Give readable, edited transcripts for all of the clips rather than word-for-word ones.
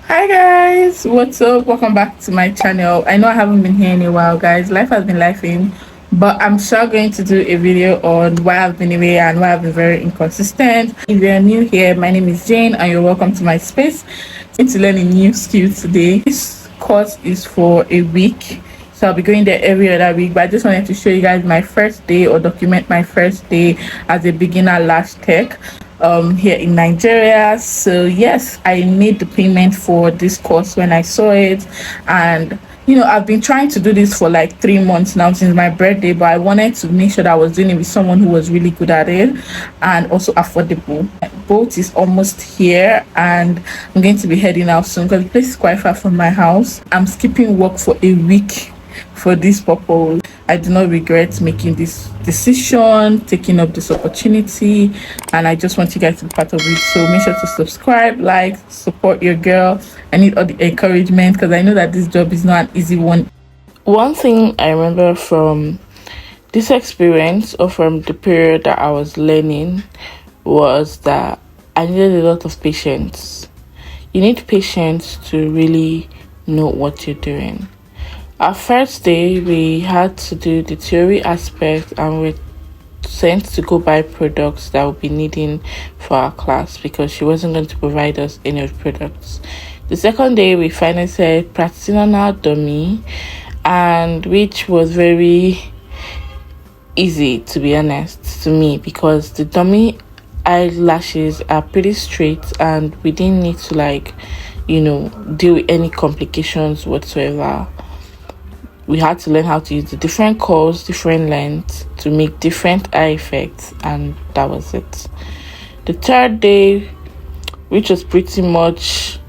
Hi guys, what's up? Welcome back to my channel. I know I haven't been here in a while, guys. Life has been lifing, but I'm sure going to do a video on why I've been away and why I've been very inconsistent. If you're new here, my name is Jane and you're welcome to my space. I'm going to learn a new skill today. This course is for a week, so I'll be going there every other week, but I just wanted to show you guys my first day or document my first day as a beginner LASH tech here in Nigeria. So yes, I made the payment for this course when I saw it, and I've been trying to do this for like 3 months now since my birthday, but I wanted to make sure that I was doing it with someone who was really good at it and also affordable. Boat is almost here and I'm going to be heading out soon because the place is quite far from my house. I'm skipping work for a week for this purpose. I do not regret making this decision, taking up this opportunity, and I just want you guys to be part of it. So make sure to subscribe, like, support your girl. I need all the encouragement because I know that this job is not an easy one. One thing I remember from this experience or from the period that I was learning was that I needed a lot of patience. You need patience to really know what you're doing. Our first day, we had to do the theory aspect and we're sent to go buy products that we'll be needing for our class because she wasn't going to provide us any of the products. The second day, we finally said practicing on our dummy, and which was very easy, to be honest, to me, because the dummy eyelashes are pretty straight and we didn't need to deal with any complications whatsoever. We had to learn how to use the different curls, different lengths to make different eye effects, and that was it. The third day, which was pretty much,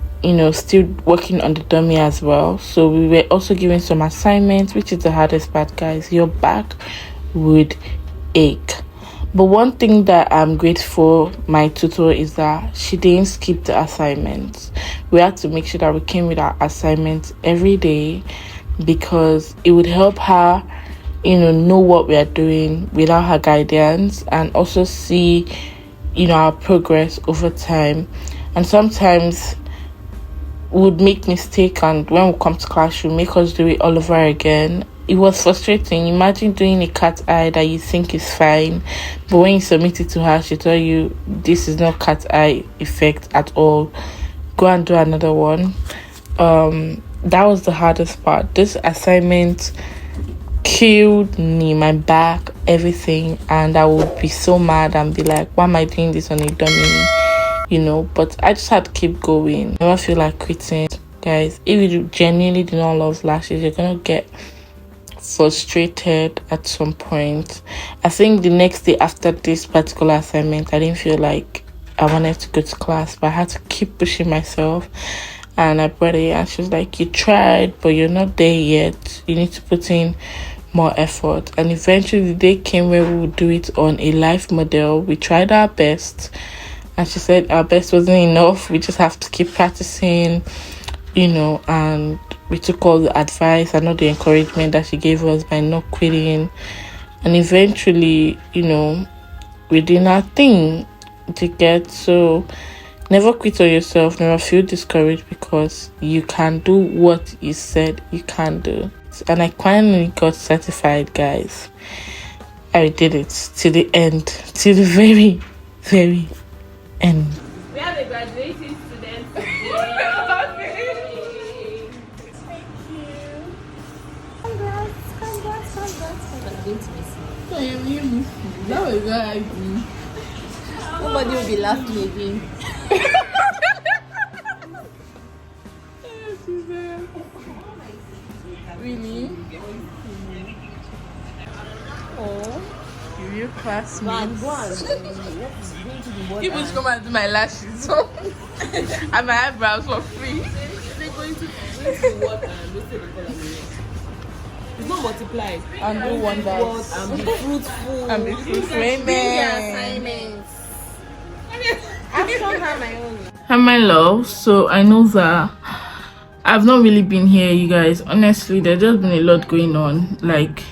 still working on the dummy as well. So we were also given some assignments, which is the hardest part, guys. Your back would ache. But one thing that I'm grateful for my tutor is that she didn't skip the assignments. We had to make sure that we came with our assignments every day, because it would help her know what we are doing without her guidance, and also see our progress over time. And sometimes we would make mistake, and when we come to class she'll make us do it all over again. It was frustrating. Imagine doing a cat eye that you think is fine, but when you submit it to her, she'll tell you this is not cat eye effect at all, go and do another one. That was the hardest part. This assignment killed me, my back, everything, and I would be so mad and be like, why am I doing this on a dummy? But I just had to keep going. I never feel like quitting. Guys, if you genuinely do not love lashes, you're gonna get frustrated at some point. I think the next day after this particular assignment, I didn't feel like I wanted to go to class, but I had to keep pushing myself. And I brought it and she was like, you tried, but you're not there yet. You need to put in more effort. And eventually the day came where we would do it on a live model. We tried our best, and she said our best wasn't enough. We just have to keep practicing, and we took all the advice and all the encouragement that she gave us by not quitting. And eventually, we did our thing to get. So never quit on yourself, never feel discouraged, because you can do what you said you can do. And I finally got certified, guys. I did it to the end, to the very, very end. We have a graduating student today. Thank you. Congrats. I'm going to miss you. That was what I do. Nobody will be laughing again. Really? Oh. Your classmates. Go on. People should come and do my lashes and my eyebrows for free. They're going to what it's not multiply. And do wonders. And be fruitful. And be fruitful. Amen. I've shown her my own. Hi, my love. So I know that I've not really been here, you guys. Honestly, there's just been a lot going on, like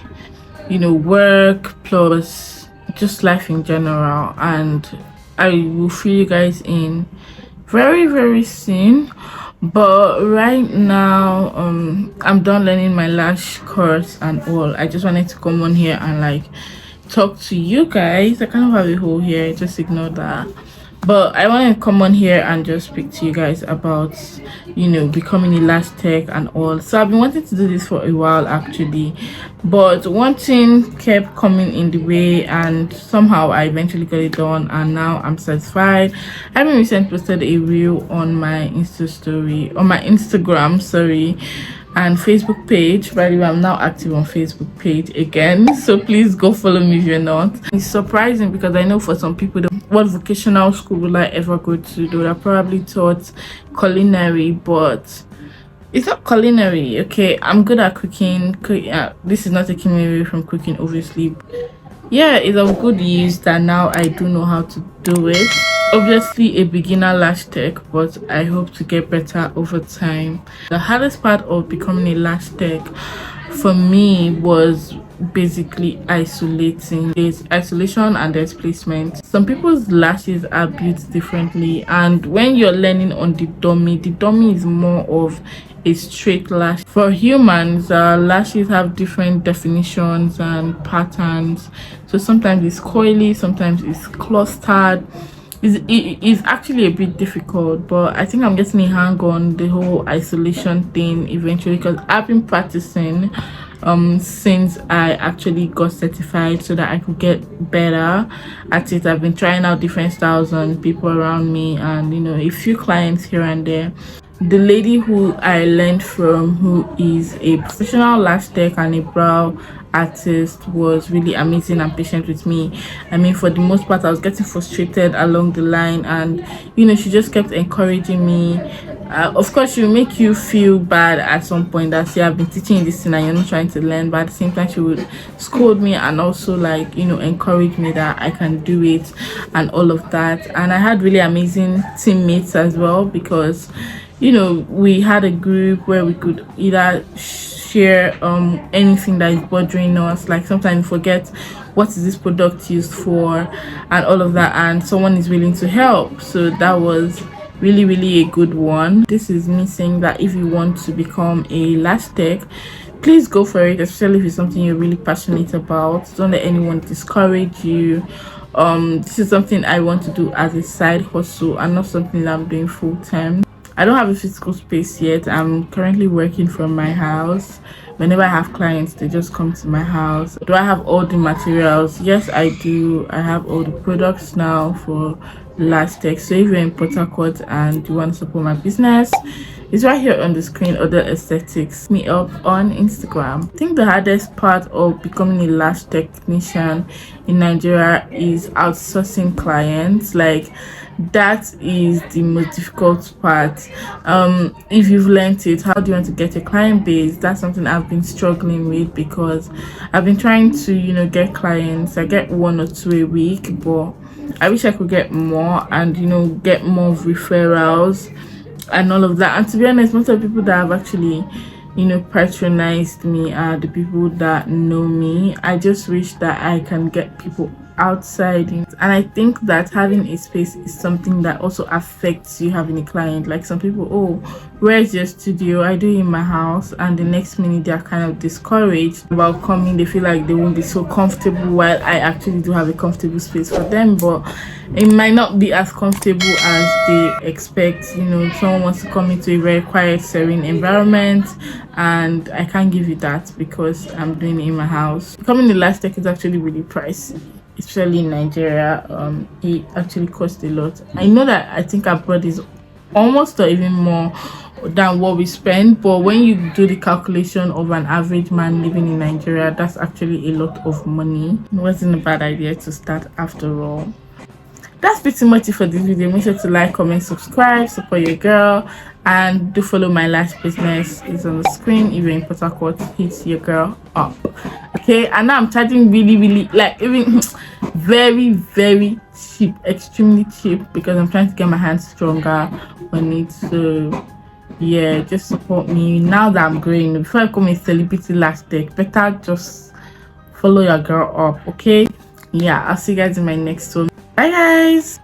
work plus just life in general, and I will fill you guys in very, very soon. But right now I'm done learning my lash course and all. I just wanted to come on here and like talk to you guys. I kind of have a hole here, just ignore that. But I want to come on here and just speak to you guys about, you know, becoming a lash tech and all. So I've been wanting to do this for a while actually, but one thing kept coming in the way, and somehow I eventually got it done, and now I'm satisfied. I haven't recently posted a reel on my Instagram, sorry, and Facebook page. By the way, I'm now active on Facebook page again, so please go follow me if you're not. It's surprising because I know for some people, what vocational school will I ever go to? They would have probably taught culinary, but it's not culinary. Okay, I'm good at cooking. This is not taking me away from cooking, obviously. Yeah, it's of good use that now I do know how to do it. Obviously a beginner lash tech, but I hope to get better over time. The hardest part of becoming a lash tech for me was basically isolating. There's isolation and there's placement. Some people's lashes are built differently, and when you're learning on the dummy is more of a straight lash. For humans, lashes have different definitions and patterns, so sometimes it's coily, sometimes it's clustered. It's actually a bit difficult, but I think I'm getting a hang on the whole isolation thing eventually, because I've been practicing since I actually got certified so that I could get better at it. I've been trying out different styles on people around me, and you know, a few clients here and there. The lady who I learned from, who is a professional lash tech and a brow artist, was really amazing and patient with me. I mean, for the most part I was getting frustrated along the line, and you know, she just kept encouraging me. Of course, she will make you feel bad at some point that, see, I've been teaching you this thing and you're not trying to learn, but at the same time she would scold me and also, like, you know, encourage me that I can do it and all of that. And I had really amazing teammates as well, because you know, we had a group where we could either share anything that is bothering us. Like sometimes we forget what is this product used for and all of that, and someone is willing to help. So that was really a good one. This is me saying that if you want to become a lash tech, please go for it, especially if it's something you're really passionate about. Don't let anyone discourage you. This is something I want to do as a side hustle and not something that I'm doing full-time. I don't have a physical space yet. I'm currently working from my house. Whenever I have clients, they just come to my house. Do I have all the materials? Yes, I do. I have all the products now for LASH TECH. So if you're in Port Harcourt and you want to support my business, it's right here on the screen. Other aesthetics, me up on Instagram. I think the hardest part of becoming a lash technician in Nigeria is outsourcing clients. Like, that is the most difficult part. If you've learned it, how do you want to get a client base? That's something I've been struggling with, because I've been trying to, you know, get clients. I get 1 or 2 a week, but I wish I could get more and, you know, get more referrals and all of that. And to be honest, most of the people that have actually, you know, patronized me are the people that know me. I just wish that I can get people outside, and I think that having a space is something that also affects you having a client. Like, some people, oh, where's your studio? I do it in my house, and the next minute they're kind of discouraged about coming. They feel like they won't be so comfortable, while I actually do have a comfortable space for them, but it might not be as comfortable as they expect. You know, someone wants to come into a very quiet, serene environment, and I can't give you that because I'm doing it in my house. Becoming a lash tech is actually really pricey, especially in Nigeria. It actually costs a lot. I know that I think abroad is almost or even more than what we spend, but when you do the calculation of an average man living in Nigeria, that's actually a lot of money. It wasn't a bad idea to start after all. That's pretty much it for this video. Make sure to like, comment, subscribe, support your girl, and do follow my lash business. It's on the screen. If you're in Port Harcourt, hit your girl up. Okay, and now I'm charging really, like, even very cheap, extremely cheap, because I'm trying to get my hands stronger on it. So yeah, just support me now that I'm growing. Before I become a celebrity lash tech, better just follow your girl up. Okay, yeah, I'll see you guys in my next one. Bye guys.